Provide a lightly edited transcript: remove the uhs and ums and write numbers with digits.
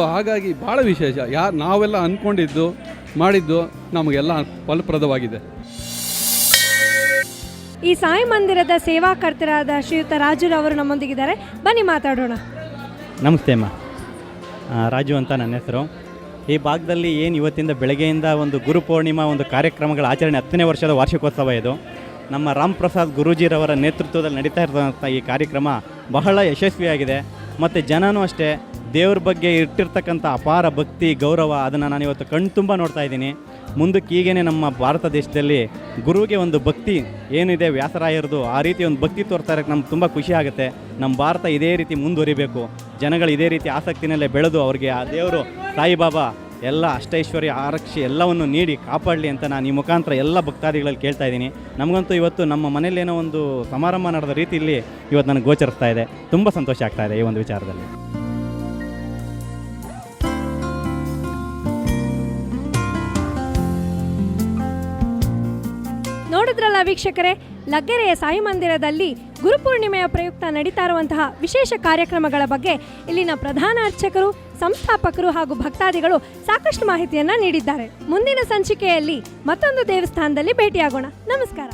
ಹಾಗಾಗಿ ಭಾಳ ವಿಶೇಷ. ನಾವೆಲ್ಲ ಅಂದ್ಕೊಂಡಿದ್ದು ಮಾಡಿದ್ದು ನಮಗೆಲ್ಲ ಫಲಪ್ರದವಾಗಿದೆ. ಈ ಸಾಯಿ ಮಂದಿರದ ಸೇವಾಕರ್ತರಾದ ಶ್ರೀಯುತ ರಾಜುರವರು ನಮ್ಮೊಂದಿಗಿದ್ದಾರೆ. ಬನ್ನಿ ಮಾತಾಡೋಣ. ನಮಸ್ತೆ ಅಮ್ಮ. ರಾಜು ಅಂತ ನನ್ನ ಹೆಸರು. ಈ ಭಾಗದಲ್ಲಿ ಏನು ಇವತ್ತಿಂದ ಬೆಳಗ್ಗೆಯಿಂದ ಒಂದು ಗುರುಪೂರ್ಣಿಮಾ ಒಂದು ಕಾರ್ಯಕ್ರಮಗಳ ಆಚರಣೆ 10ನೇ ವರ್ಷದ ವಾರ್ಷಿಕೋತ್ಸವ ಇದು. ನಮ್ಮ ರಾಮ್ ಪ್ರಸಾದ್ ಗುರೂಜಿರವರ ನೇತೃತ್ವದಲ್ಲಿ ನಡೀತಾ ಇರೋಂಥ ಈ ಕಾರ್ಯಕ್ರಮ ಬಹಳ ಯಶಸ್ವಿಯಾಗಿದೆ. ಮತ್ತು ಜನನೂ ಅಷ್ಟೇ ದೇವ್ರ ಬಗ್ಗೆ ಇಟ್ಟಿರ್ತಕ್ಕಂಥ ಅಪಾರ ಭಕ್ತಿ ಗೌರವ ಅದನ್ನು ನಾನು ಇವತ್ತು ಕಣ್ತುಂಬ ನೋಡ್ತಾ ಇದ್ದೀನಿ. ಮುಂದಕ್ಕೆ ಹೀಗೇ ನಮ್ಮ ಭಾರತ ದೇಶದಲ್ಲಿ ಗುರುವಿಗೆ ಒಂದು ಭಕ್ತಿ ಏನಿದೆ ವ್ಯಾಸರಾಯರದು ಆ ರೀತಿ ಒಂದು ಭಕ್ತಿ ತೋರ್ತಾ ಇರೋಕ್ಕೆ ನಮ್ಗೆ ತುಂಬ ಖುಷಿ ಆಗುತ್ತೆ. ನಮ್ಮ ಭಾರತ ಇದೇ ರೀತಿ ಮುಂದುವರಿಬೇಕು, ಜನಗಳು ಇದೇ ರೀತಿ ಆಸಕ್ತಿನಲ್ಲೇ ಬೆಳೆದು ಅವ್ರಿಗೆ ಆ ದೇವರು ಸಾಯಿಬಾಬಾ ಎಲ್ಲ ಅಷ್ಟೈಶ್ವರ್ಯ ಆರಕ್ಷೆ ಎಲ್ಲವನ್ನು ನೀಡಿ ಕಾಪಾಡಲಿ ಅಂತ ನಾನು ಈ ಮುಖಾಂತರ ಎಲ್ಲ ಭಕ್ತಾದಿಗಳಲ್ಲಿ ಕೇಳ್ತಾ ಇದ್ದೀನಿ. ನಮಗಂತೂ ಇವತ್ತು ನಮ್ಮ ಮನೇಲೇನೋ ಒಂದು ಸಮಾರಂಭ ನಡೆದ ರೀತಿಯಲ್ಲಿ ಇವತ್ತು ನನಗೆ ಗೋಚರಿಸ್ತಾ ಇದೆ. ತುಂಬ ಸಂತೋಷ ಆಗ್ತಾ ಇದೆ ಈ ಒಂದು ವಿಚಾರದಲ್ಲಿ. ನೋಡಿದ್ರಲ್ಲ ವೀಕ್ಷಕರೇ, ಲಗ್ಗೆರೆಯ ಸಾಯಿ ಮಂದಿರದಲ್ಲಿ ಗುರುಪೂರ್ಣಿಮೆಯ ಪ್ರಯುಕ್ತ ನಡೀತಾ ಇರುವಂತಹ ವಿಶೇಷ ಕಾರ್ಯಕ್ರಮಗಳ ಬಗ್ಗೆ ಇಲ್ಲಿನ ಪ್ರಧಾನ ಅರ್ಚಕರು, ಸಂಸ್ಥಾಪಕರು ಹಾಗೂ ಭಕ್ತಾದಿಗಳು ಸಾಕಷ್ಟು ಮಾಹಿತಿಯನ್ನು ನೀಡಿದ್ದಾರೆ. ಮುಂದಿನ ಸಂಚಿಕೆಯಲ್ಲಿ ಮತ್ತೊಂದು ದೇವಸ್ಥಾನದಲ್ಲಿ ಭೇಟಿಯಾಗೋಣ. ನಮಸ್ಕಾರ.